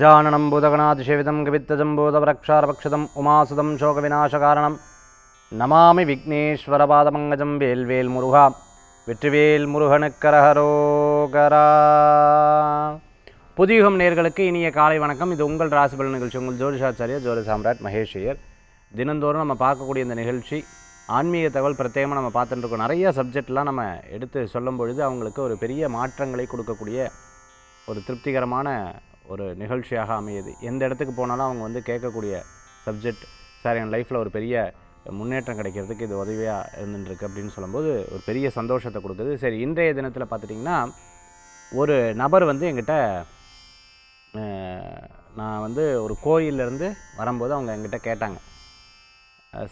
गजाननं भूतगणातिसेवितं कवित्तजम्बूतवरक्षारभक्षितम् उमासुतं शोकविनाशकारणं नमामि विघ्नेश्वरपादपङ्कजं वेल्वेल् मुरुगा வெற்றிவேல் முருகனுக்கரஹரோகரா. புதியுகம் நேயர்களுக்கு இனிய காலை வணக்கம். இது உங்கள் ராசிபலன் நிகழ்ச்சி. உங்கள் ஜோதிஷாச்சாரியர் ஜோதி சாம்ராட் மகேஷ் ஐயர். தினந்தோறும் நம்ம பார்க்கக்கூடிய இந்த நிகழ்ச்சி ஆன்மீக தகவல் பிரத்யேகமாக நம்ம பார்த்துட்டு இருக்கோம். நிறைய சப்ஜெக்ட்லாம் நம்ம எடுத்து சொல்லும் பொழுது அவங்களுக்கு ஒரு பெரிய மாற்றங்களை கொடுக்கக்கூடிய ஒரு திருப்திகரமான ஒரு நிகழ்ச்சியாக அமையுது. எந்த இடத்துக்கு போனாலும் அவங்க கேட்கக்கூடிய சப்ஜெக்ட், சார் என் லைஃப்பில் ஒரு பெரிய முன்னேற்றம் கிடைக்கிறதுக்கு இது உதவியாக இருந்துருக்கு அப்படின்னு சொல்லும்போது ஒரு பெரிய சந்தோஷத்தை கொடுக்குது. சரி, இன்றைய தினத்தில் பார்த்துட்டிங்கன்னா ஒரு நபர் என்கிட்ட நான் ஒரு கோயிலேருந்து வரும்போது அவங்க என்கிட்ட கேட்டாங்க,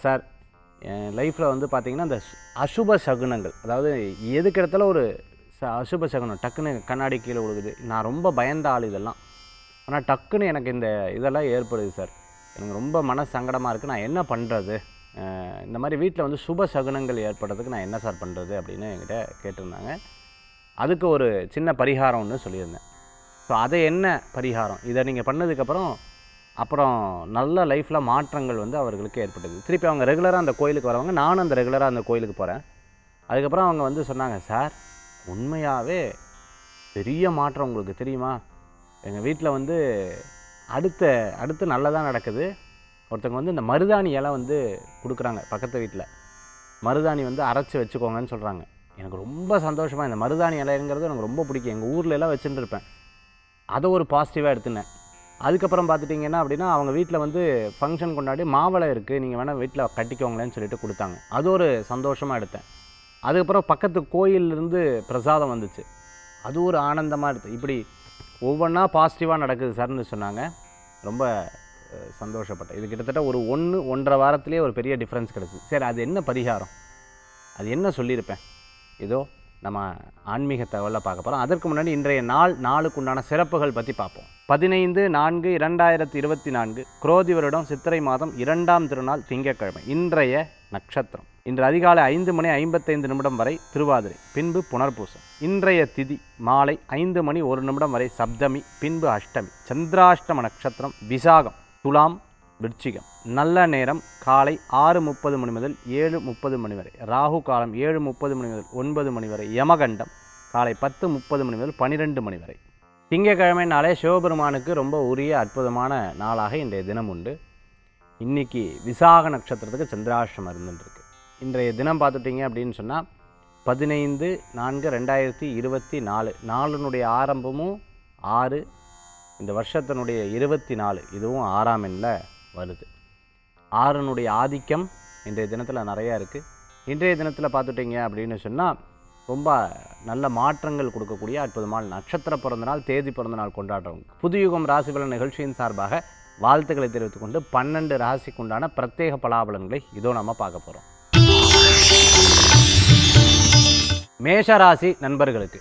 சார் என் லைஃப்பில் பார்த்திங்கன்னா இந்த அசுப சகுனங்கள், அதாவது எதுக்கு இடத்துல ஒரு அசுப சகுனம் டக்குன்னு கண்ணாடி கீழே விழுகுது, நான் ரொம்ப பயந்த ஆள் இதெல்லாம், ஆனால் டக்குன்னு எனக்கு இந்த இதெல்லாம் ஏற்படுது சார், எனக்கு ரொம்ப மன சங்கடமாக இருக்குது, நான் என்ன பண்ணுறது, இந்த மாதிரி வீட்டில் சுப சகுனங்கள் ஏற்படுறதுக்கு நான் என்ன சார் பண்ணுறது அப்படின்னு என்கிட்ட கேட்டிருந்தாங்க. அதுக்கு ஒரு சின்ன பரிகாரம் ஒன்று சொல்லியிருந்தேன். ஸோ அதை என்ன பரிகாரம், இதை நீங்கள் பண்ணதுக்கப்புறம் நல்ல லைஃப்பில் மாற்றங்கள் அவர்களுக்கு ஏற்பட்டது. திருப்பி அவங்க ரெகுலராக அந்த கோயிலுக்கு வரவங்க, நானும் அந்த ரெகுலராக அந்த கோயிலுக்கு போகிறேன். அதுக்கப்புறம் அவங்க சொன்னாங்க, சார் உண்மையாகவே பெரிய மாற்றம் உங்களுக்கு தெரியுமா, எங்கள் வீட்டில் அடுத்து நல்லதாக நடக்குது. ஒருத்தவங்க இந்த மருதாணி இலை கொடுக்குறாங்க, பக்கத்து வீட்டில் மருதாணி அரைச்சி வச்சுக்கோங்கன்னு சொல்கிறாங்க. எனக்கு ரொம்ப சந்தோஷமாக, இந்த மருதாணி இலைங்கிறது எனக்கு ரொம்ப பிடிக்கும், எங்கள் ஊரில் எல்லாம் வச்சுட்டு இருப்பேன், அதை ஒரு பாசிட்டிவாக எடுத்துனேன். அதுக்கப்புறம் பார்த்துட்டிங்கன்னா அப்படின்னா அவங்க வீட்டில் ஃபங்க்ஷன் கொண்டாடி மாவளை இருக்குது, நீங்கள் வேணால் வீட்டில் கட்டிக்கோங்களேன்னு சொல்லிட்டு கொடுத்தாங்க, அது ஒரு சந்தோஷமாக எடுத்தேன். அதுக்கப்புறம் பக்கத்து கோயிலிருந்து பிரசாதம் வந்துச்சு, அது ஒரு ஆனந்தமாக எடுத்து. இப்படி ஒவ்வொன்றா பாசிட்டிவாக நடக்குது சார்னு சொன்னாங்க. ரொம்ப சந்தோஷப்பட்டேன். இது கிட்டத்தட்ட ஒரு 1-1.5 வாரத்திலே ஒரு பெரிய டிஃப்ரென்ஸ் கிடச்சிது. சரி, அது என்ன பரிகாரம், அது என்ன சொல்லியிருப்பேன், இதோ நம்ம ஆன்மீக தகவலில் பார்க்க போகிறோம். அதற்கு முன்னாடி இன்றைய நாளுக்குண்டான சிறப்புகள் பற்றி பார்ப்போம். 15/4/2024 குரோதி வருடம் சித்திரை மாதம் 2ஆம் திருநாள் திங்கட்கிழமை. இன்றைய நட்சத்திரம் இன்று அதிகாலை 5:55 வரை திருவாதிரை, பின்பு புனர்பூசம். இன்றைய திதி மாலை 5:01 வரை சப்தமி, பின்பு அஷ்டமி. சந்திராஷ்டம நட்சத்திரம் விசாகம், துலாம், விருச்சிகம். நல்ல நேரம் காலை 6:30 முதல் 7:30 வரை. ராகு காலம் 7:30 முதல் 9 வரை. யமகண்டம் காலை 10:30 முதல் 12 வரை. திங்கக்கிழமைனாலே சிவபெருமானுக்கு ரொம்ப உரிய அற்புதமான நாளாக இன்றைய தினம் உண்டு. இன்றைக்கி விசாக நட்சத்திரத்துக்கு சந்திராஷ்டமம் இருந்துருக்கு. இன்றைய தினம் பார்த்துட்டிங்க அப்படின்னு சொன்னால் 15/4/2024. நாளினுடைய ஆரம்பமும் 6, இந்த வருஷத்தினுடைய 24, இதுவும் 6ஆம் எண்ணில் வருது. 6னுடைய ஆதிக்கம் இன்றைய தினத்தில் நிறையா இருக்குது. இன்றைய தினத்தில் பார்த்துட்டிங்க அப்படின்னு சொன்னால் ரொம்ப நல்ல மாற்றங்கள் கொடுக்கக்கூடிய அற்புதமான நட்சத்திர பிறந்தநாள், தேதி பிறந்தநாள் கொண்டாடுறவங்க புதுயுகம் ராசிபலன் நிகழ்ச்சியின் சார்பாக வாழ்த்துக்களை தெரிவித்துக்கொண்டு 12 ராசிக்குண்டான பிரத்யேக பலாபலன்களை இதோ நம்ம பார்க்க போகிறோம். மேஷராசி நண்பர்களுக்கு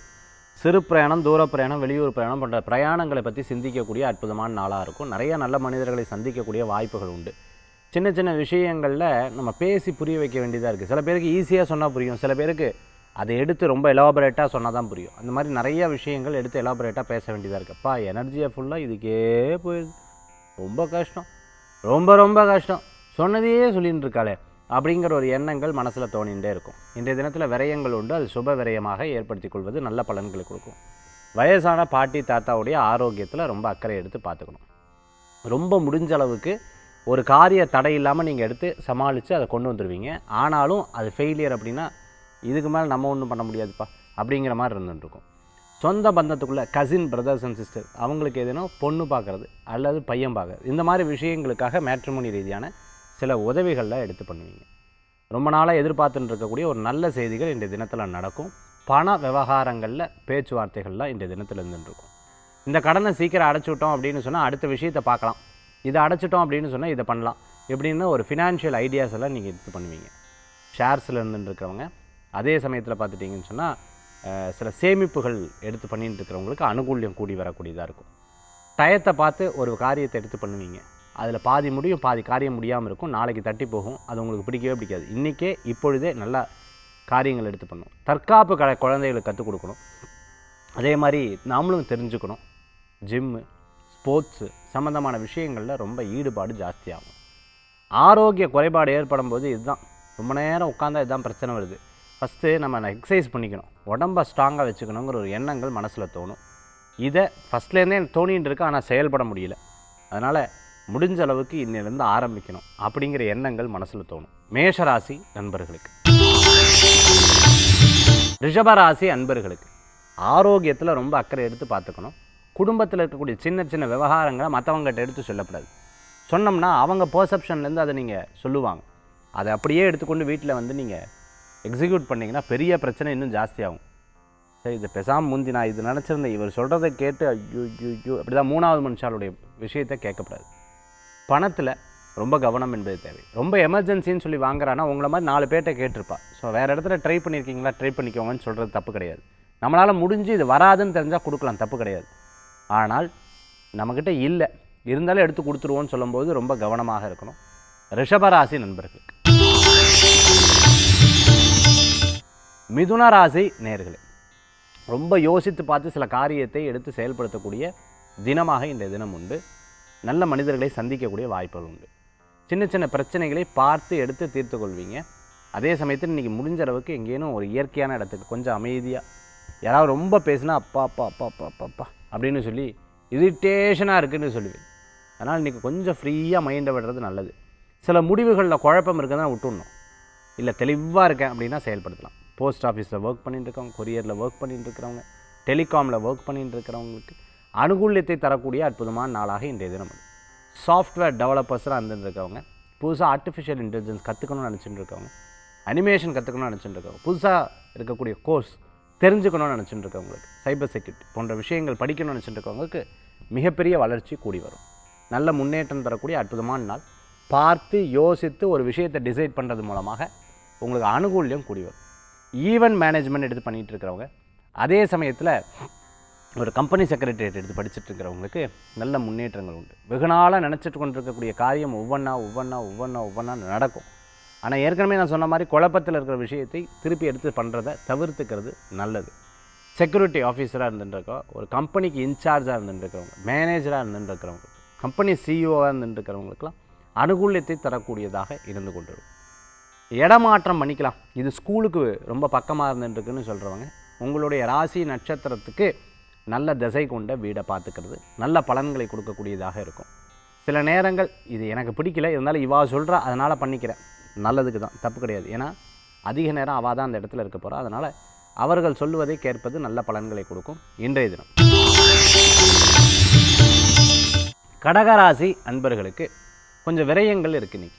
சிறு பிரயாணம், தூர பிரயாணம், வெளியூர் பிரயாணம் போன்ற பிரயாணங்களை பற்றி சிந்திக்கக்கூடிய அற்புதமான நாளாக இருக்கும். நிறைய நல்ல மனிதர்களை சந்திக்கக்கூடிய வாய்ப்புகள் உண்டு. சின்ன சின்ன விஷயங்களில் நம்ம பேசி புரிய வைக்க வேண்டியதாக இருக்குது. சில பேருக்கு ஈஸியாக சொன்னால் புரியும், சில பேருக்கு அதை எடுத்து ரொம்ப எலாபரேட்டாக சொன்னால் தான் புரியும். அந்த மாதிரி நிறைய விஷயங்கள் எடுத்து எலாபரேட்டாக பேச வேண்டியதாக இருக்குது. அப்பா எனர்ஜியை ஃபுல்லாக இதுக்கே போயிடுது, ரொம்ப கஷ்டம், ரொம்ப கஷ்டம், சொன்னதையே சொல்லின்னு இருக்காளே அப்படிங்கிற ஒரு எண்ணங்கள் மனசில் தோணிகிட்டே இருக்கும். இன்றைய தினத்தில் விரயங்கள் உண்டு, அது சுப விரயமாக ஏற்படுத்தி கொள்வது நல்ல பலன்களை கொடுக்கும். வயசான பாட்டி தாத்தாவுடைய ஆரோக்கியத்தில் ரொம்ப அக்கறை எடுத்து பார்த்துக்கணும். ரொம்ப முடிஞ்ச அளவுக்கு ஒரு காரிய தடை இல்லாமல் நீங்கள் எடுத்து சமாளித்து அதை கொண்டு வந்துடுவீங்க. ஆனாலும் அது ஃபெயிலியர் அப்படின்னா இதுக்கு மேலே நம்ம ஒன்றும் பண்ண முடியாதுப்பா அப்படிங்கிற மாதிரி இருந்துட்டுருக்கும். சொந்த பந்தத்துக்குள்ளே கசின் பிரதர்ஸ் அண்ட் சிஸ்டர் அவங்களுக்கு எதுனா பொண்ணு பார்க்குறது அல்லது பையன் பார்க்குறது, இந்த மாதிரி விஷயங்களுக்காக மேட்ரிமோனி ரீதியான சில உதவிகளில் எடுத்து பண்ணுவீங்க. ரொம்ப நாளாக எதிர்பார்த்துட்டு இருக்கக்கூடிய ஒரு நல்ல செய்திகள் இன்றைய தினத்தில் நடக்கும். பண விவகாரங்களில் பேச்சுவார்த்தைகள்லாம் இன்றைய தினத்தில் இருந்துருக்கும். இந்த கடனை சீக்கிரம் அடைச்சி விட்டோம் அப்படின்னு சொன்னால் அடுத்த விஷயத்தை பார்க்கலாம், இதை அடைச்சிட்டோம் அப்படின்னு சொன்னால் இதை பண்ணலாம், எப்படின்னா ஒரு ஃபினான்ஷியல் ஐடியாஸ் எல்லாம் நீங்கள் எடுத்து பண்ணுவீங்க. ஷேர்ஸில் இருந்துருக்கிறவங்க, அதே சமயத்தில் பார்த்துட்டிங்கன்னு சொன்னால் சில சேமிப்புகள் எடுத்து பண்ணிட்டு இருக்கிறவங்களுக்கு அனுகூல்யம் கூடி வரக்கூடியதாக இருக்கும். டயத்தை பார்த்து ஒரு காரியத்தை எடுத்து பண்ணுவீங்க, அதில் பாதி முடியும், பாதி காரியம் முடியாமல் இருக்கும், நாளைக்கு தட்டி போகும், அது உங்களுக்கு பிடிக்கவே பிடிக்காது. இன்றைக்கே இப்பொழுதே நல்லா காரியங்கள் எடுத்து பண்ணணும். தற்காப்பு குழந்தைகளுக்கு கற்றுக் கொடுக்கணும். அதே மாதிரி நாமளும் தெரிஞ்சுக்கணும். ஜிம்மு, ஸ்போர்ட்ஸு சம்மந்தமான விஷயங்களில் ரொம்ப ஈடுபாடு ஜாஸ்தியாகும். ஆரோக்கிய குறைபாடு ஏற்படும் போது இதுதான், ரொம்ப நேரம் உட்காந்தா இதுதான் பிரச்சனை வருது. ஃபஸ்ட்டு நம்ம எக்ஸசைஸ் பண்ணிக்கணும், உடம்பை ஸ்ட்ராங்காக வச்சுக்கணுங்கிற ஒரு எண்ணங்கள் மனசில் தோணும். இதை ஃபஸ்ட்லேருந்தே எனக்கு தோணிகிட்டு இருக்கு, ஆனால் செயல்பட முடியல. அதனால் முடிஞ்ச அளவுக்கு இன்னிலேருந்து ஆரம்பிக்கணும் அப்படிங்கிற எண்ணங்கள் மனசில் தோணும். மேஷராசி நண்பர்களுக்கு. ரிஷபராசி அன்பர்களுக்கு ஆரோக்கியத்தில் ரொம்ப அக்கறை எடுத்து பார்த்துக்கணும். குடும்பத்தில் இருக்கக்கூடிய சின்ன சின்ன விவகாரங்களை மற்றவங்ககிட்ட எடுத்து சொல்லக்கூடாது. சொன்னோம்னா அவங்க பர்செப்ஷன்லேருந்து அதை நீங்கள் சொல்லுவாங்க. அதை அப்படியே எடுத்துக்கொண்டு வீட்டில் வந்து நீங்கள் எக்ஸிக்யூட் பண்ணிங்கன்னா பெரிய பிரச்சனை இன்னும் ஜாஸ்தியாகும். சரி, இது பெசாமல் முந்தி நான் இது நினச்சிருந்தேன், இவர் சொல்கிறத கேட்டு ஐயோ ஐயோ அப்படி தான் மூணாவது மனுஷாலுடைய விஷயத்தை கேட்கக்கூடாது. பணத்தில் ரொம்ப கவனம் என்பது தேவை. ரொம்ப எமர்ஜென்சின்னு சொல்லி வாங்குறான்னா உங்களை மாதிரி 4 பேர்கிட்ட கேட்டிருப்பா. ஸோ வேறு இடத்துல ட்ரை பண்ணியிருக்கீங்களா, ட்ரை பண்ணிக்கோங்கன்னு சொல்கிறது தப்பு கிடையாது. நம்மளால் முடிஞ்சு இது வராதுன்னு தெரிஞ்சால் கொடுக்கலாம், தப்பு கிடையாது. ஆனால் நம்மக்கிட்ட இல்லை, இருந்தாலும் எடுத்து கொடுத்துருவோன்னு சொல்லும்போது ரொம்ப கவனமாக இருக்கணும். ரிஷபராசி நண்பர்களுக்கு. மிதுன ராசி நேயர்களே, ரொம்ப யோசித்து பார்த்து சில காரியத்தை எடுத்து செயல்படுத்தக்கூடிய தினமாக இன்றைய தினம் உண்டு. நல்ல மனிதர்களை சந்திக்கக்கூடிய வாய்ப்புகள் உண்டு. சின்ன சின்ன பிரச்சனைகளை பார்த்து எடுத்து தீர்த்து கொள்வீங்க. அதே சமயத்தில் இன்றைக்கி முடிஞ்ச அளவுக்கு எங்கேனும் ஒரு இயற்கையான இடத்துக்கு கொஞ்சம் அமைதியாக, யாராவது ரொம்ப பேசுனா அப்பா அப்பா அப்பா அப்பா அப்பா அப்பா அப்படின்னு சொல்லி இரிட்டேஷனாக இருக்குதுன்னு சொல்லுவேன். அதனால் இன்றைக்கி கொஞ்சம் ஃப்ரீயாக மைண்டை விடுறது நல்லது. சில முடிவுகளில் குழப்பம் இருக்குதுன்னா விட்டுடணும். இல்லை தெளிவாக இருக்கேன் அப்படின்னா செயல்படுத்தலாம். போஸ்ட் ஆஃபீஸில் ஒர்க் பண்ணிட்டு இருக்கவங்க, கொரியரில் ஒர்க் பண்ணிட்டு இருக்கிறவங்க, டெலிகாமில் ஒர்க் பண்ணிட்டு இருக்கிறவங்களுக்கு அனுகூல்யத்தை தரக்கூடிய அற்புதமான நாளாக இன்றைய தினம். சாஃப்ட்வேர் டெவலப்பர்ஸாக இருந்துருக்கவங்க, புதுசாக ஆர்டிஃபிஷியல் இன்டெலிஜென்ஸ் கற்றுக்கணும்னு நினச்சிட்டு இருக்கவங்க, அனிமேஷன் கற்றுக்கணும்னு நினச்சிட்டு இருக்கவங்க, புதுசாக இருக்கக்கூடிய கோர்ஸ் தெரிஞ்சுக்கணும்னு நினச்சிட்டு இருக்கவங்களுக்கு, சைபர் செக்யூரிட்டி போன்ற விஷயங்கள் படிக்கணும்னு நினச்சிட்டு இருக்கவங்களுக்கு மிகப்பெரிய வளர்ச்சி கூடி வரும். நல்ல முன்னேற்றம் தரக்கூடிய அற்புதமான நாள். பார்த்து யோசித்து ஒரு விஷயத்தை டிசைட் பண்ணுறது மூலமாக உங்களுக்கு அனுகூல்யம் கூடி வரும். ஈவென்ட் மேனேஜ்மெண்ட் எடுத்து பண்ணிகிட்டு இருக்கிறவங்க, அதே சமயத்தில் ஒரு கம்பெனி செக்ரட்டரியேட் எடுத்து படிச்சுட்டு இருக்கிறவங்களுக்கு நல்ல முன்னேற்றங்கள் உண்டு. வெகு நாளாக நினச்சிட்டு கொண்டிருக்கக்கூடிய காரியம் ஒவ்வொன்றா நடக்கும். ஆனால் ஏற்கனவே நான் சொன்ன மாதிரி குழப்பத்தில் இருக்கிற விஷயத்தை திருப்பி எடுத்து பண்ணுறதை தவிர்த்துக்கிறது நல்லது. செக்யூரிட்டி ஆஃபீஸராக இருந்துட்டுருக்கோம், ஒரு கம்பெனிக்கு இன்சார்ஜாக இருந்துட்டுருக்கிறவங்க, மேனேஜராக இருந்துட்டுருக்கிறவங்க, கம்பெனி சிஇஓவாக இருந்துட்டுருக்கிறவங்களுக்கெல்லாம் அனுகூல்யத்தை தரக்கூடியதாக இருந்து கொண்டிருக்கும். இடமாற்றம் பண்ணிக்கலாம். இது ஸ்கூலுக்கு ரொம்ப பக்கமாக இருந்துட்டுருக்குன்னு சொல்கிறவங்க, உங்களுடைய ராசி நட்சத்திரத்துக்கு நல்ல திசை கொண்ட வீடை பார்த்துக்கிறது நல்ல பலன்களை கொடுக்கக்கூடியதாக இருக்கும். சில நேரங்கள் இது எனக்கு பிடிக்கல, இருந்தாலும் இவா சொல்கிறா அதனால் பண்ணிக்கிறேன், நல்லதுக்கு தான், தப்பு கிடையாது. ஏன்னா அதிக நேரம் அவள் தான் அந்த இடத்துல இருக்க போகிறா. அதனால் அவர்கள் சொல்லுவதை கேட்பது நல்ல பலன்களை கொடுக்கும். இன்றைய தினம் கடகராசி அன்பர்களுக்கு கொஞ்சம் விரயங்கள் இருக்குது இன்றைக்கி.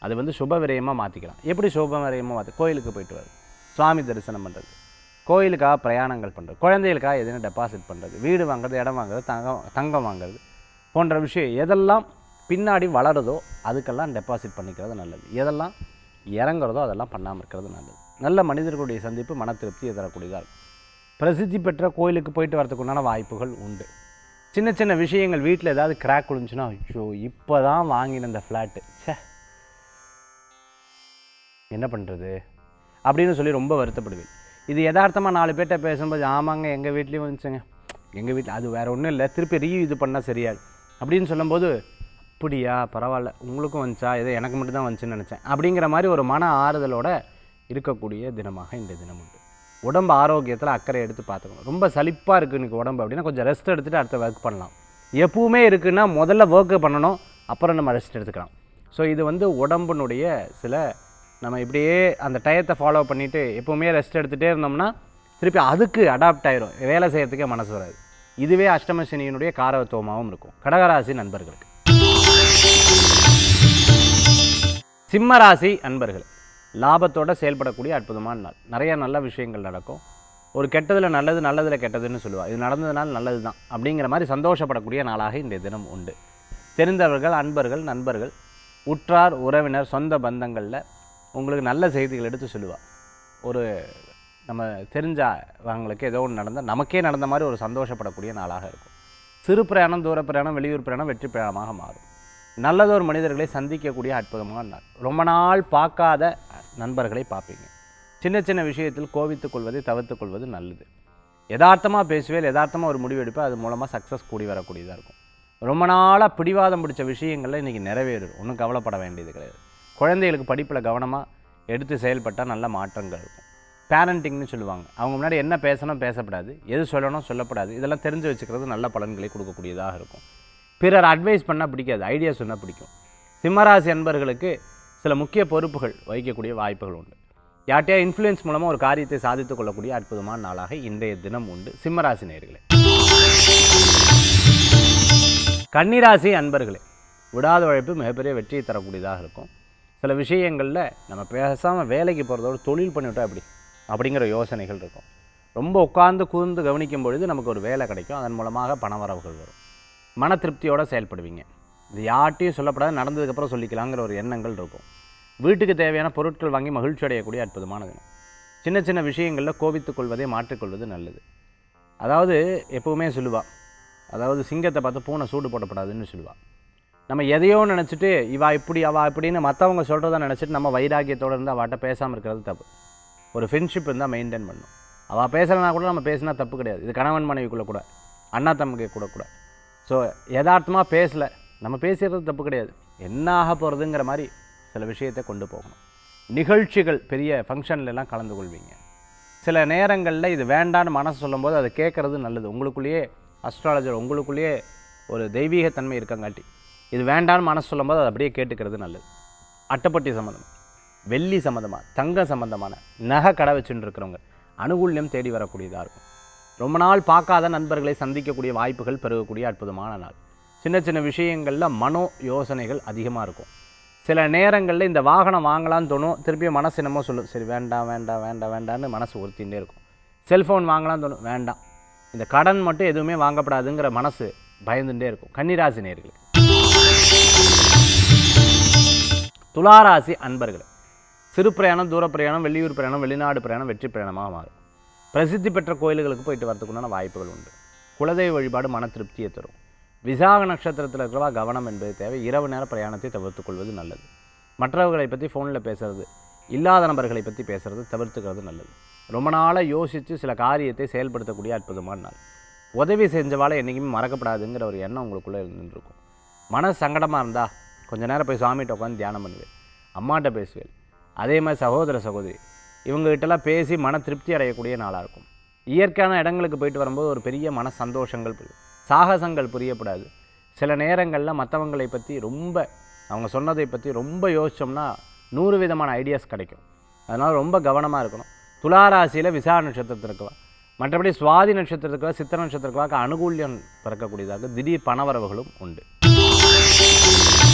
அது வந்து சுப விரயமாக மாற்றிக்கலாம். எப்படி சுப விரயமாக மாற்றி? கோயிலுக்கு போயிட்டு வருது, சுவாமி தரிசனம் பண்ணுறது, கோயிலுக்காக பிரயாணங்கள் பண்ணுறது, குழந்தைகளுக்காக எதுனா டெபாசிட் பண்ணுறது, வீடு வாங்குறது, இடம் வாங்குறது, தங்கம் வாங்குறது போன்ற விஷயம் எதெல்லாம் பின்னாடி வளருதோ அதுக்கெல்லாம் டெபாசிட் பண்ணிக்கிறது நல்லது. எதெல்லாம் இறங்குறதோ அதெல்லாம் பண்ணாமல் இருக்கிறது நல்லது. நல்ல மனிதர்களுடைய சந்திப்பு மன திருப்தியை தரக்கூடியதாக இருக்கும். பிரசித்தி பெற்ற கோயிலுக்கு போயிட்டு வரதுக்கு உண்டான வாய்ப்புகள் உண்டு. சின்ன சின்ன விஷயங்கள், வீட்டில் ஏதாவது கிராக் விழுந்துச்சுன்னா, ஐயோ இப்போ தான் வாங்கின இந்த ஃப்ளாட்டு, என்ன பண்ணுறது அப்படின்னு சொல்லி ரொம்ப வருத்தப்படுவேன். இது யதார்த்தமாக 4 பேர்கிட்ட பேசும்போது, ஆமாங்க எங்கள் வீட்லேயும் வந்துச்சுங்க, எங்கள் வீட்டில் அது வேறு ஒன்றும் இல்லை, திருப்பி இது பண்ணால் சரியாது அப்படின்னு சொல்லும்போது, அப்படியா பரவாயில்ல உங்களுக்கும் வந்துச்சா, ஏதோ எனக்கு மட்டும் தான் வந்துச்சுன்னு நினச்சேன் அப்படிங்கிற மாதிரி ஒரு மன ஆறுதலோடு இருக்கக்கூடிய தினமாக இந்த தினம் உண்டு. உடம்பு ஆரோக்கியத்தில் அக்கறை எடுத்து பார்த்துக்கணும். ரொம்ப சலிப்பாக இருக்குது இன்றைக்கி உடம்பு அப்படின்னா கொஞ்சம் ரெஸ்ட் எடுத்துகிட்டு அடுத்த ஒர்க் பண்ணலாம். எப்பவுமே இருக்குன்னா முதல்ல ஒர்க்கு பண்ணணும், அப்புறம் நம்ம ரெஸ்ட் எடுத்துக்கலாம். ஸோ இது வந்து உடம்புனுடைய சில, நம்ம இப்படியே அந்த டயத்தை ஃபாலோ பண்ணிவிட்டு எப்போவுமே ரெஸ்ட் எடுத்துகிட்டே இருந்தோம்னா திருப்பி அதுக்கு அடாப்ட் ஆகிரும், வேலை செய்கிறதுக்கே மனசு வராது. இதுவே அஷ்டம சனியினுடைய காரகத்துவமாகவும் இருக்கும். கடகராசி நண்பர்களுக்கு. சிம்மராசி அன்பர்கள் லாபத்தோடு செயல்படக்கூடிய அற்புதமான நாள். நிறைய நல்ல விஷயங்கள் நடக்கும். ஒரு கெட்டதில் நல்லது, நல்லதில் கெட்டதுன்னு சொல்லுவாள். இது நடந்ததுனால நல்லது தான் அப்படிங்கிற மாதிரி சந்தோஷப்படக்கூடிய நாளாக இன்றைய தினம் உண்டு. தெரிந்தவர்கள், அன்பர்கள், நண்பர்கள், உற்றார், உறவினர், சொந்த பந்தங்களில் உங்களுக்கு நல்ல செய்திகள் எடுத்து சொல்லுவாள். ஒரு நம்ம தெரிஞ்சவங்களுக்கு ஏதோ ஒன்று நடந்தால் நமக்கே நடந்த மாதிரி ஒரு சந்தோஷப்படக்கூடிய நாளாக இருக்கும். சிறு பிரயாணம், தூர பிரயாணம், வெளியூர் பிரயாணம் வெற்றி பிரயாணமாக மாறும். நல்லதொரு மனிதர்களை சந்திக்கக்கூடிய அற்புதமான நாள். ரொம்ப நாள் பார்க்காத நண்பர்களை பார்ப்பீங்க. சின்ன சின்ன விஷயத்தில் கோபித்துக் கொள்வதை தவிர்த்து கொள்வது நல்லது. யதார்த்தமாக பேசுவேல், யதார்த்தமாக ஒரு முடிவு எடுப்பேன், அது மூலமாக சக்ஸஸ் கூடி வரக்கூடியதாக இருக்கும். ரொம்ப நாளாக பிடிவாதம் பிடிச்ச விஷயங்களில் இன்றைக்கி நிறைவேறும். ஒன்றும் கவலைப்பட வேண்டியது கிடையாது. குழந்தைகளுக்கு படிப்பில் கவனமாக எடுத்து செயல்பட்டால் நல்ல மாற்றங்கள் இருக்கும். பேரண்டிங்னு சொல்லுவாங்க. அவங்க முன்னாடி என்ன பேசணும் பேசப்படாது, எது சொல்லணும் சொல்லப்படாது, இதெல்லாம் தெரிஞ்சு வச்சுக்கிறது நல்ல பலன்களை கொடுக்கக்கூடியதாக இருக்கும். பிறர் அட்வைஸ் பண்ணால் பிடிக்காது, ஐடியா சொன்னால் பிடிக்கும். சிம்மராசி அன்பர்களுக்கு சில முக்கிய பொறுப்புகள் வகிக்கக்கூடிய வாய்ப்புகள் உண்டு. யார்ட்டையா இன்ஃப்ளூயன்ஸ் மூலமாக ஒரு காரியத்தை சாதித்துக் கொள்ளக்கூடிய அற்புதமான நாளாக இன்றைய தினம் உண்டு. சிம்மராசி நேயர்களே. கன்னிராசி அன்பர்களே, விடாத உழைப்பு மிகப்பெரிய வெற்றியை தரக்கூடியதாக இருக்கும். சில விஷயங்களில் நம்ம பேசாமல் வேலைக்கு போகிறதோட தொழில் பண்ணிவிட்டோம் அப்படிங்கிற யோசனைகள் இருக்கும். ரொம்ப உட்கார்ந்து கூர்ந்து கவனிக்கும் பொழுது நமக்கு ஒரு வேலை கிடைக்கும். அதன் மூலமாக பணவரவுகள் வரும். மன திருப்தியோடு செயல்படுவீங்க. இது யார்ட்டையும் சொல்லப்படாது, நடந்ததுக்கப்புறம் சொல்லிக்கலாங்கிற ஒரு எண்ணங்கள் இருக்கும். வீட்டுக்கு தேவையான பொருட்கள் வாங்கி மகிழ்ச்சி அடையக்கூடிய அற்புதமான தினம். சின்ன சின்ன விஷயங்களில் கோபித்துக் கொள்வதை மாற்றிக்கொள்வது நல்லது. அதாவது எப்போவுமே சொல்லுவாள், அதாவது சிங்கத்தை பார்த்து பூனை சூடு போடப்படாதுன்னு சொல்லுவாள். நம்ம எதையோ நினச்சிட்டு இவா இப்படி அவா இப்படின்னு மற்றவங்க சொல்கிறத நினச்சிட்டு நம்ம வைராக்கியத்தோடு இருந்து அவட்ட பேசாமல் இருக்கிறது தப்பு. ஒரு ஃப்ரெண்ட்ஷிப் இருந்தால் மெயின்டைன் பண்ணணும். அவள் பேசலைனா கூட நம்ம பேசினா தப்பு கிடையாது. இது கணவன் மனைவிக்குள்ளே கூட, அண்ணா தம்பிக்கு கூட. ஸோ யதார்த்தமாக பேசலை, நம்ம பேசுகிறது தப்பு கிடையாது. என்ன ஆக போகிறதுங்கிற மாதிரி சில விஷயத்தை கொண்டு போகணும். நிகழ்ச்சிகள் பெரிய ஃபங்க்ஷன்லாம் கலந்து கொள்வீங்க. சில நேரங்களில் இது வேண்டான்னு மனசு சொல்லும்போது அதை கேட்குறது நல்லது. உங்களுக்குள்ளேயே அஸ்ட்ராலஜர் உங்களுக்குள்ளேயே ஒரு தெய்வீகத்தன்மை இருக்கங்காட்டி இது வேண்டான்னு மனசு சொல்லும்போது அதை அப்படியே கேட்டுக்கிறது நல்லது. அட்டைப்பட்டி சம்மந்தமாக, வெள்ளி சம்மந்தமாக, தங்க சம்மந்தமான நகை கடை வச்சுட்டு இருக்கிறவங்க அனுகூல்யம் தேடி வரக்கூடியதாக இருக்கும். ரொம்ப நாள் பார்க்காத நண்பர்களை சந்திக்கக்கூடிய வாய்ப்புகள் பெருகக்கூடிய அற்புதமான நாள். சின்ன சின்ன விஷயங்களில் மனோ யோசனைகள் அதிகமாக இருக்கும். சில நேரங்களில் இந்த வாகனம் வாங்கலான்னு தோணும், திருப்பியும் மனசு என்னமோ சொல்லும், சரி வேண்டாம் வேண்டாம் வேண்டாம் வேண்டான்னு மனசு உறுத்திகிட்டே இருக்கும். செல்ஃபோன் வாங்கலான்னு தோணும், வேண்டாம். இந்த கடன் மட்டும் எதுவுமே வாங்கப்படாதுங்கிற மனசு பயந்துட்டே இருக்கும். கன்னிராசி நேயர்களே. துளாராசி அன்பர்களே, சிறு பிரயாணம், தூர பிரயாணம், வெளியூர் பிரயாணம், வெளிநாடு பிரயாணம் வெற்றி பிரயாணமாக மாறும். பிரசித்தி பெற்ற கோயில்களுக்கு போயிட்டு வரதுக்குண்டான வாய்ப்புகள் உண்டு. குலதெய்வ வழிபாடு மன திருப்தியை தரும். விசாக நட்சத்திரத்தில் இருக்கிறவா கவனம் என்பது தேவை. இரவு நேர பிரயாணத்தை தவிர்த்துக்கொள்வது நல்லது. மற்றவர்களை பற்றி ஃபோனில் பேசுறது, இல்லாத நபர்களை பற்றி பேசுகிறது தவிர்த்துக்கிறது நல்லது. ரொம்ப நாளாக யோசித்து சில காரியத்தை செயல்படுத்தக்கூடிய அற்புதமான நாள். உதவி செஞ்சவாளை என்றைக்குமே மறக்கப்படாதுங்கிற ஒரு எண்ணம் உங்களுக்குள்ளே இருந்துருக்கும். மன சங்கடமாக இருந்தால் கொஞ்சம் நேரம் போய் சாமிகிட்ட உட்காந்து தியானம் பண்ணுவேன், அம்மாட்ட பேசுவேன். அதே மாதிரி சகோதர சகோதரி இவங்ககிட்டலாம் பேசி மன திருப்தி அடையக்கூடிய நாளாக இருக்கும். இயற்கையான இடங்களுக்கு போயிட்டு வரும்போது ஒரு பெரிய மன சந்தோஷங்கள் புரியும். சாகசங்கள் புரியப்படாது. சில நேரங்களில் மற்றவங்களை பற்றி ரொம்ப அவங்க சொன்னதை பற்றி ரொம்ப யோசித்தோம்னா 100 விதமான ஐடியாஸ் கிடைக்கும். அதனால் ரொம்ப கவனமாக இருக்கணும். துளாராசியில் விசாக நட்சத்திரத்திற்குவா, மற்றபடி சுவாதி நட்சத்திரத்துக்குவா, சித்திர நட்சத்திரத்துக்குவாக்கு அனுகூல்யம் பிறக்கக்கூடியதாக திடீர் பணவரவுகளும் உண்டு.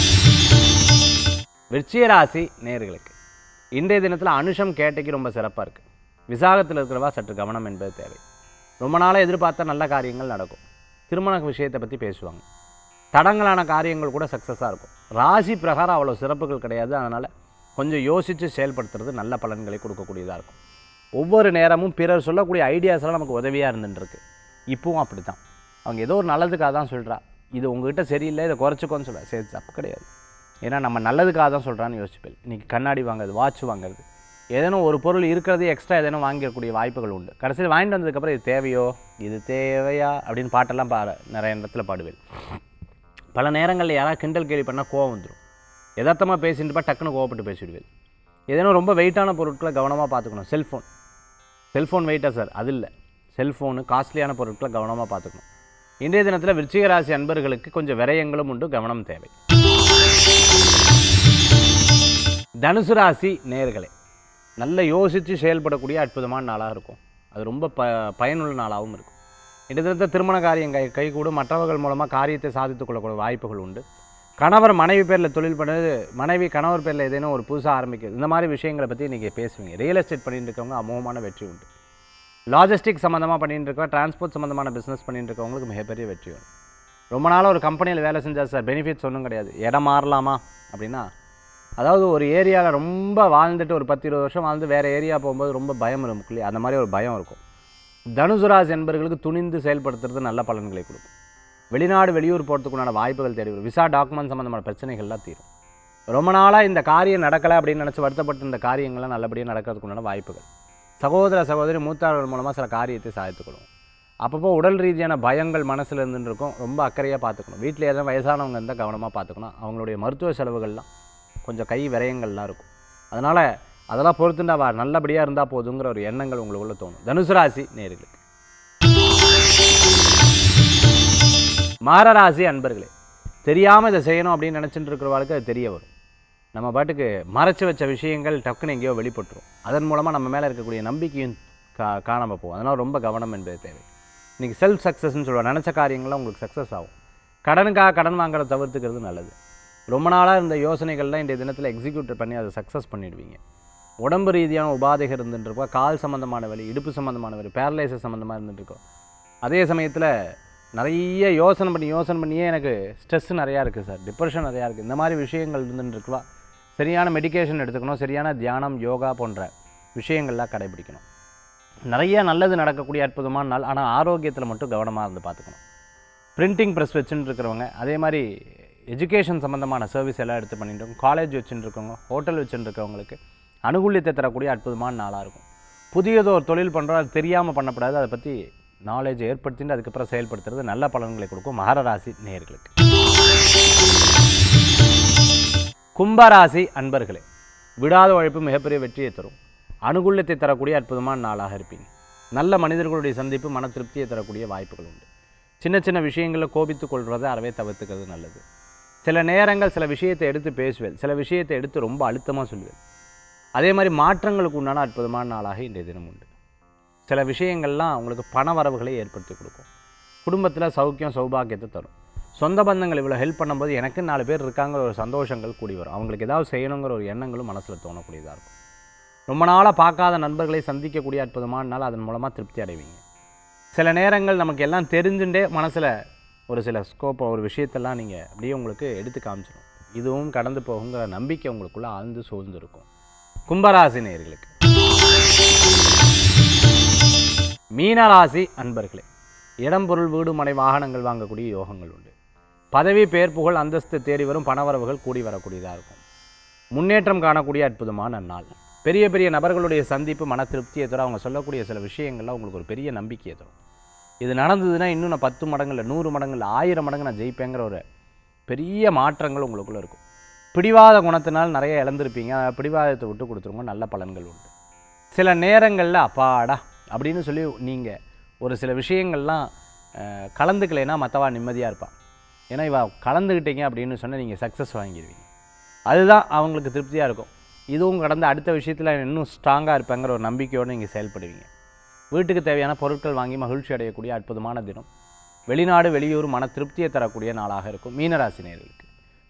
விருச்சிக ராசி நேயர்களுக்கு இன்றைய தினத்தில் அனுஷம் கேட்டைக்கு ரொம்ப சிறப்பாக இருக்குது. விசாகத்தில் இருக்கிறவா சற்று கவனம் என்பது தேவை. ரொம்ப நாளாக எதிர்பார்த்த நல்ல காரியங்கள் நடக்கும். திருமண விஷயத்தை பற்றி பேசுவாங்க. தடங்களான காரியங்கள் கூட சக்ஸஸாக இருக்கும். ராசி பிரகாரம் அவ்வளோ சிறப்புகள் கிடையாது. அதனால் கொஞ்சம் யோசித்து செயல்படுத்துறது நல்ல பலன்களை கொடுக்கக்கூடியதாக இருக்கும். ஒவ்வொரு நேரமும் பிறர் சொல்லக்கூடிய ஐடியாஸ்லாம் நமக்கு உதவியாக இருந்துட்டுருக்கு. இப்போவும் அப்படி தான். அவங்க ஏதோ ஒரு நல்லதுக்காக தான் சொல்கிறா, இது உங்ககிட்ட சரியில்லை, இதை குறைச்சிக்கோன்னு சொல்ல, சரி தப்பு கிடையாது. ஏன்னா நம்ம நல்லதுக்காக தான் சொல்கிறான்னு யோசிப்பேன். இன்றைக்கி கண்ணாடி வாங்குறது, வாட்ச் வாங்குறது, ஏதேனும் ஒரு பொருள் இருக்கிறது எக்ஸ்ட்ரா ஏதேனும் வாங்கிக்கக்கூடிய வாய்ப்புகள் உண்டு. கடைசியில் வாங்கிட்டு வந்ததுக்கப்புறம் இது தேவையோ, இது தேவையா அப்படின்னு பாட்டெல்லாம் நிறைய இடத்துல பாடுவேன். பல நேரங்களில் யாராவது கிண்டல் கேள்வி பண்ணால் கோவம் வந்துடும். யதார்த்தமாக பேசிட்டுப்பா டக்குன்னு கோவப்பட்டு பேசிவிடுவேன். ஏதேனும் ரொம்ப வெயிட்டான பொருட்களை கவனமாக பார்த்துக்கணும். செல்ஃபோன் வெயிட்டாக சார், அது இல்லை. செல்ஃபோனு காஸ்ட்லியான பொருட்களை கவனமாக பார்த்துக்கணும். இன்றைய தினத்தில் விருச்சிக ராசி அன்பர்களுக்கு கொஞ்சம் விரயங்களும் உண்டு, கவனம் தேவை. தனுசு ராசி நேயர்களே, நல்ல யோசித்து செயல்படக்கூடிய அற்புதமான நாளாக இருக்கும். அது ரொம்ப பயனுள்ள நாளாகவும் இருக்கும். இன்றைய தினத்தில் திருமண காரியம் கைகூடும். மற்றவர்கள் மூலமாக காரியத்தை சாதித்துக் கொள்ளக்கூடிய வாய்ப்புகள் உண்டு. கணவர் மனைவி பேரில் தொழில் பண்ணுறது, மனைவி கணவர் பேரில் ஏதேனும் ஒரு புதுசாக ஆரம்பிக்கிறது, இந்த மாதிரி விஷயங்களை பற்றி இன்றைக்கி பேசுவீங்க. ரியல் எஸ்டேட் பண்ணிட்டு இருக்கவங்க அமோகமான வெற்றி உண்டு. லாஜிஸ்டிக் சம்மந்தமாக பண்ணிட்டு இருக்கவங்க, டிரான்ஸ்போர்ட் சம்மந்தமான பிஸ்னஸ் பண்ணிட்டு இருக்கவங்களுக்கு மிகப்பெரிய வெற்றி உண்டு. ரொம்ப நாளாக ஒரு கம்பெனியில் வேலை செஞ்சால் சார் பெனிஃபிட்ஸ் ஒன்றும் கிடையாது, இடம் மாறலாமா அப்படின்னா, அதாவது ஒரு ஏரியாவில் ரொம்ப வாழ்ந்துட்டு ஒரு 10-20 வருஷம் வாழ்ந்து வேறு ஏரியா போகும்போது ரொம்ப பயம் இருக்கும் இல்லையா, அந்த மாதிரி ஒரு பயம் இருக்கும். தனுசு ராசி என்பவர்களுக்கு துணிந்து செயல்படுத்துறது நல்ல பலன்களை கொடுக்கும். வெளிநாடு வெளியூர் போகிறதுக்குண்டான வாய்ப்புகள் தேடி வரும். விசா டாக்குமெண்ட் சம்மந்தமான பிரச்சனைகள்லாம் தீரும். ரொம்ப நாளாக இந்த காரியம் நடக்கலை அப்படின்னு நினச்சி வருத்தப்பட்டு இந்த காரியங்கள்லாம் நல்லபடியாக நடக்கிறதுக்குண்டான வாய்ப்புகள். சகோதர சகோதரி மூத்தாளர்கள் மூலமாக சில காரியத்தை சாதித்துக்கொள்ளும். அப்பப்போ உடல் ரீதியான பயங்கள் மனசில் இருந்துட்டு இருக்கும். ரொம்ப அக்கறையாக பார்த்துக்கணும். வீட்டில் எதாவது வயசானவங்க இருந்தால் கவனமாக பார்த்துக்கணும். அவங்களுடைய மருத்துவ செலவுகள்லாம் கொஞ்சம் கை விரயங்கள்லாம் இருக்கும். அதனால் அதெல்லாம் பொறுத்துண்டா நல்லபடியாக இருந்தால் போதுங்கிற ஒரு எண்ணங்கள் உங்களுக்குள்ள தோணும். தனுசு ராசி நேயர்களுக்கு. மகர ராசி அன்பர்களே, தெரியாமல் இதை செய்யணும் அப்படின்னு நினச்சிட்டு இருக்கிறவர்களுக்கு அது தெரிய வரும். நம்ம பாட்டுக்கு மறைச்சி வச்ச விஷயங்கள் டக்குன்னு எங்கேயோ வெளிப்பட்டுரும். அதன் மூலமாக நம்ம மேலே இருக்கக்கூடிய நம்பிக்கையும் காணாமல் போகும். அதனால் ரொம்ப கவனம் என்பது தேவை. இன்றைக்கி செல்ஃப் சக்ஸஸ்ன்னு சொல்லுவாங்க. நினச்ச காரியங்கள்லாம் உங்களுக்கு சக்ஸஸ் ஆகும். கடனுக்காக கடன் வாங்குறத தவிர்த்துக்கிறது நல்லது. ரொம்ப நாளாக இருந்த யோசனைகள்லாம் இன்றைய தினத்தில் எக்ஸிக்யூட் பண்ணி அதை சக்ஸஸ் பண்ணிடுவீங்க. உடம்பு ரீதியான உபாதைகள் இருந்துட்டுருக்கோம். கால் சம்மந்தமான வலி, இடுப்பு சம்மந்தமான வலி, பேரலைசஸ் சம்மந்தமாக இருந்துட்டுருக்கோம். அதே சமயத்தில் நிறைய யோசனை பண்ணியே எனக்கு ஸ்ட்ரெஸ் நிறையா இருக்குது சார், டிப்ரெஷன் நிறையா இருக்குது, இந்த மாதிரி விஷயங்கள் இருந்துட்டுருக்குவா சரியான மெடிக்கேஷன் எடுத்துக்கணும். சரியான தியானம், யோகா போன்ற விஷயங்கள்லாம் கடைபிடிக்கணும். நிறைய நல்லது நடக்கக்கூடிய அற்புதமான நாள். ஆனால் ஆரோக்கியத்தில் மட்டும் கவனமாக இருந்து பார்த்துக்கணும். பிரிண்டிங் ப்ரெஸ் வச்சுட்டு இருக்கிறவங்க, அதே மாதிரி எஜுகேஷன் சம்மந்தமான சர்வீஸ் எல்லாம் எடுத்து பண்ணிட்டு இருக்கோம். காலேஜ் வச்சுட்டு இருக்கவங்க, ஹோட்டல் வச்சுட்டு இருக்கவங்களுக்கு அனுகூலியத்தை தரக்கூடிய அற்புதமான நாளாக இருக்கும். புதியதோ ஒரு தொழில் பண்ணுறோம், அது தெரியாமல் பண்ணக்கூடாது. அதை பற்றி நாலேஜ் ஏற்படுத்திட்டு அதுக்கப்புறம் செயல்படுத்துறது நல்ல பலன்களை கொடுக்கும் மகர ராசி நேயர்களுக்கு. கும்பராசி அன்பர்களே, விடாத உழைப்பு மிகப்பெரிய வெற்றியை தரும். அனுகூலத்தை தரக்கூடிய அற்புதமான நாளாக இருப்பீங்க. நல்ல மனிதர்களுடைய சந்திப்பு மன திருப்தியை தரக்கூடிய வாய்ப்புகள் உண்டு. சின்ன சின்ன விஷயங்களில் கோபித்து கொள்வதை அறவே தவிர்த்துக்கிறது நல்லது. சில நேரங்கள் சில விஷயத்தை எடுத்து பேசுவேன், சில விஷயத்தை எடுத்து ரொம்ப அழுத்தமாக சொல்லுவேன். அதே மாதிரி மாற்றங்களுக்கு உண்டான அற்புதமான நாளாக இன்றைய தினம் உண்டு. சில விஷயங்கள்லாம் உங்களுக்கு பண வரவுகளை ஏற்படுத்தி கொடுக்கும். குடும்பத்தில் சௌக்கியம் சௌபாகியத்தை தரும். சொந்த பந்தங்கள் இவ்வளோ ஹெல்ப் பண்ணும்போது எனக்கு 4 பேர் இருக்காங்கிற ஒரு சந்தோஷங்கள் கூடி வரும். அவங்களுக்கு ஏதாவது செய்யணுங்கிற ஒரு எண்ணங்களும் மனசில் தோணக்கூடியதாக இருக்கும். ரொம்ப நாளாக பார்க்காத நண்பர்களை சந்திக்கக்கூடிய அற்புதமான நாள். அதன் மூலமாக திருப்தி அடைவீங்க. சில நேரங்கள் நமக்கு எல்லாம் தெரிஞ்சுட்டே மனசில் ஒரு சில ஸ்கோப்பை ஒரு விஷயத்தெல்லாம் நீங்கள் அப்படியே உங்களுக்கு எடுத்து காமிச்சிடும். இதுவும் கடந்து போகுங்கிற நம்பிக்கை உங்களுக்குள்ளே ஆழ்ந்து சூழ்ந்திருக்கும். கும்பராசி நேயர்களுக்கு. மீனராசி அன்பர்களே, இடம் பொருள் வீடு மனை வாகனங்கள் வாங்கக்கூடிய யோகங்கள் உண்டு. பதவி பேர் புகழ் அந்தஸ்து தேடி வரும் பணவரவுகள் கூடி வரக்கூடியதாக இருக்கும். முன்னேற்றம் காணக்கூடிய அற்புதமான நாள். பெரிய பெரிய நபர்களுடைய சந்திப்பு மன திருப்தியை தரும். அவங்க சொல்லக்கூடிய சில விஷயங்கள்லாம் உங்களுக்கு ஒரு பெரிய நம்பிக்கையை தரும். இது நடந்ததுன்னா இன்னும் நான் 10 மடங்குல 100 மடங்குல 1000 மடங்கு நான் ஜெயிப்பேங்கிற ஒரு பெரிய மாற்றங்கள் உங்களுக்குள்ளே இருக்கும். பிடிவாத குணத்தினால் நிறைய இழந்திருப்பீங்க. பிடிவாதத்தை விட்டு கொடுத்துருங்க, நல்ல பலன்கள் உண்டு. சில நேரங்களில் அப்பாடா அப்படின்னு சொல்லி நீங்கள் ஒரு சில விஷயங்கள்லாம் கலந்துக்கலைன்னா மற்றவா நிம்மதியாக இருப்பாள். ஏன்னா இவ கலந்துக்கிட்டீங்க அப்படின்னு சொன்னால் நீங்கள் சக்ஸஸ் வாங்கிடுவீங்க. அதுதான் அவங்களுக்கு திருப்தியாக இருக்கும். இதுவும் கடந்த அடுத்த விஷயத்தில் இன்னும் ஸ்ட்ராங்காக இருப்பாங்கிற ஒரு நம்பிக்கையோடு நீங்கள் செயல்படுவீங்க. வீட்டுக்கு தேவையான பொருட்கள் வாங்கி மகிழ்ச்சி அடையக்கூடிய அற்புதமான தினம். வெளிநாடு வெளியூர் மன திருப்தியை தரக்கூடிய நாளாக இருக்கும் மீனராசி நேயர்களுக்கு.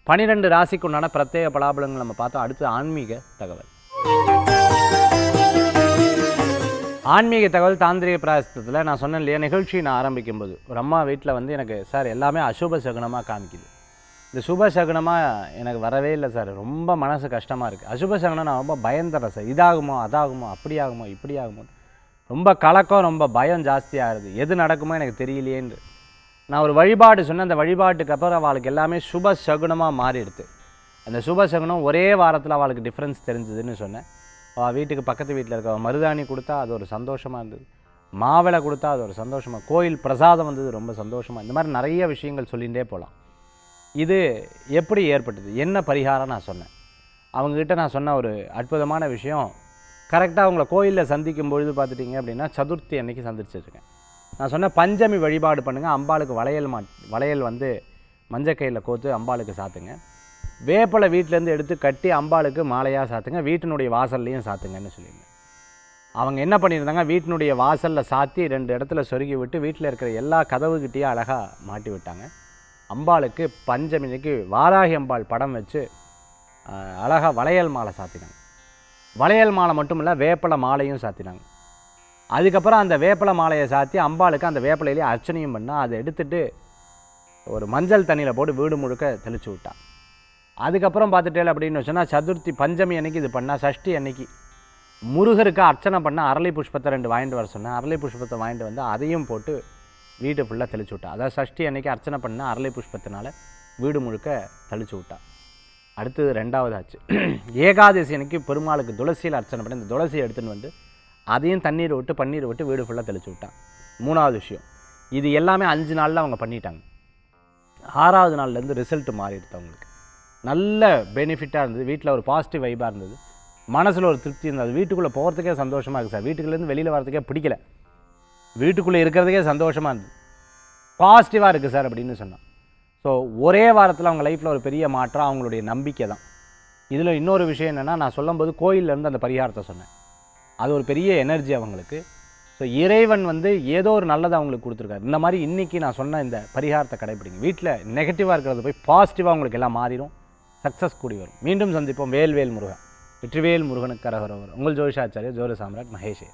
12 ராசிக்கு உண்டான பிரத்யேக பலாபலங்கள் நம்ம பார்த்தோம். அடுத்து ஆன்மீக தகவல். ஆன்மீக தகவல் தாந்திரிக பிராயசத்தில் நான் சொன்னேன் இல்லையா, நிகழ்ச்சி நான் ஆரம்பிக்கும்போது ஒரு அம்மா வீட்டில் வந்து எனக்கு சார் எல்லாமே அசுப சகுனமாக காமிக்குது, இந்த சுப சகுனமாக எனக்கு வரவே இல்லை சார், ரொம்ப மனசு கஷ்டமாக இருக்குது. அசுப சகுனம் நான் ரொம்ப பயந்துடுறேன் சார், இதாகுமோ அதாகுமோ அப்படி ஆகுமோ இப்படி ஆகுமோ, ரொம்ப கலக்கம், ரொம்ப பயம் ஜாஸ்தியாகுது, எது நடக்குமோ எனக்கு தெரியலையேன்னு நான் ஒரு வழிபாடு சொன்னேன். அந்த வழிபாட்டுக்கு அப்புறம் அவளுக்கு எல்லாமே சுப சகுனமாக மாறிடுது. அந்த சுப சகுனம் ஒரே வாரத்தில் அவளுக்கு டிஃப்ரென்ஸ் தெரிஞ்சுதுன்னு சொன்னேன். அவள் வீட்டுக்கு பக்கத்து வீட்டில் இருக்க மருதாணி கொடுத்தா அது ஒரு சந்தோஷமாக இருந்தது, மாவிளை கொடுத்தா அது ஒரு சந்தோஷமாக, கோயில் பிரசாதம் வந்தது ரொம்ப சந்தோஷமாக. இந்த மாதிரி நிறைய விஷயங்கள் சொல்லிகிட்டே போகலாம். இது எப்படி ஏற்பட்டது, என்ன பரிகாரம் நான் சொன்னேன். அவங்கக்கிட்ட நான் சொன்ன ஒரு அற்புதமான விஷயம், கரெக்டாக அவங்கள கோயிலில் சந்திக்கும் பொழுது பார்த்துட்டிங்க அப்படின்னா சதுர்த்தி அன்னைக்கு சந்திச்சிருக்கேன். நான் சொன்ன பஞ்சமி வழிபாடு பண்ணுங்கள். அம்பாளுக்கு வளையல் வந்து மஞ்சக்கையில் கோத்து அம்பாளுக்கு சாத்துங்க. வேப்பலை வீட்டிலேருந்து எடுத்து கட்டி அம்பாளுக்கு மாலையாக சாத்துங்க. வீட்டினுடைய வாசல்லையும் சாத்துங்கன்னு சொல்லியிருந்தேன். அவங்க என்ன பண்ணியிருந்தாங்க, வீட்டினுடைய வாசலில் சாத்தி 2 இடத்துல சொருகி விட்டு வீட்டில் இருக்கிற எல்லா கதவுகிட்டையும் அழகாக மாட்டி விட்டாங்க. அம்பாளுக்கு பஞ்சமிக்கு வாராகி அம்பாள் படம் வச்சு அழகாக வளையல் மாலை சாத்தினாங்க. வளையல் மாலை மட்டும் இல்லை, வேப்பலை மாலையும் சாத்தினாங்க. அதுக்கப்புறம் அந்த வேப்பலை மாலையை சாத்தி அம்பாளுக்கு அந்த வேப்பலையிலே அர்ச்சனையும் பண்ணால் அதை எடுத்துகிட்டு ஒரு மஞ்சள் தண்ணியில் போட்டு வீடு முழுக்க தெளித்து விட்டான். அதுக்கப்புறம் பார்த்துட்டேன் அப்படின்னு சொன்னால் சதுர்த்தி பஞ்சமி அன்னைக்கு இது பண்ணால், சஷ்டி அன்னைக்கு முருகருக்கு அர்ச்சனை பண்ணால் அரளி புஷ்பத்தை 2 வாங்கிட்டு வர சொன்னேன். அரளி புஷ்பத்தை வாங்கிட்டு வந்து அதையும் போட்டு வீடு ஃபுல்லாக தெளிச்சு விட்டா. அதாவது சஷ்டி அன்னைக்கு அர்ச்சனை பண்ணால் அரளி புஷ்பத்தினால வீடு முழுக்க தெளிச்சு விட்டா. அடுத்தது 2வது ஆச்சு. ஏகாதசி அன்னைக்கு பெருமாளுக்கு துளசியில் அர்ச்சனை பண்ணி இந்த துளசியை எடுத்துன்னு வந்து அதையும் தண்ணீர் விட்டு பன்னீர் விட்டு வீடு ஃபுல்லாக தெளிச்சு விட்டான். 3வது விஷயம், இது எல்லாமே 5 நாளில் அவங்க பண்ணிட்டாங்க. 6வது நாள்லேருந்து ரிசல்ட் மாறிடுது அவங்களுக்கு. நல்ல பெனிஃபிட்டாக இருந்தது. வீட்டில் ஒரு பாசிட்டிவ் வைபாக இருந்தது. மனசில் ஒரு திருப்தி இருந்தது. வீட்டுக்குள்ளே போகிறதுக்கே சந்தோஷமாக இருக்குது சார். வீட்டுக்குள்ளேருந்து வெளியில் வரதுக்கே பிடிக்கல. வீட்டுக்குள்ளே இருக்கிறதுக்கே சந்தோஷமாக இருந்தது. பாசிட்டிவாக இருக்குது சார் அப்படின்னு சொன்னான். ஸோ ஒரே வாரத்தில் அவங்க லைஃப்பில் ஒரு பெரிய மாற்றம் அவங்களுடைய நம்பிக்கை தான். இதில் இன்னொரு விஷயம் என்னென்னா, நான் சொல்லும்போது கோயிலேருந்து அந்த பரிகாரத்தை சொன்னேன். அது ஒரு பெரிய எனர்ஜி அவங்களுக்கு. ஸோ இறைவன் ஏதோ ஒரு நல்லதை அவங்களுக்கு கொடுத்துருக்காரு. இந்த மாதிரி இன்றைக்கி நான் சொன்ன இந்த பரிகாரத்தை கடைப்பிடிங்க. வீட்டில் நெகட்டிவாக இருக்கிறது போய் பாசிட்டிவாக உங்களுக்கு எல்லாம் மாறிடும். சக்ஸஸ் கூடி வரும். மீண்டும் சந்திப்போம். வேல்வேல் முருகா. வெற்றிவேல் முருகனுக்கு கரகரோகர். உங்கள் ஜோதிஷாச்சாரியர் ஜோதிட சாம்ராட் மகேஷ்.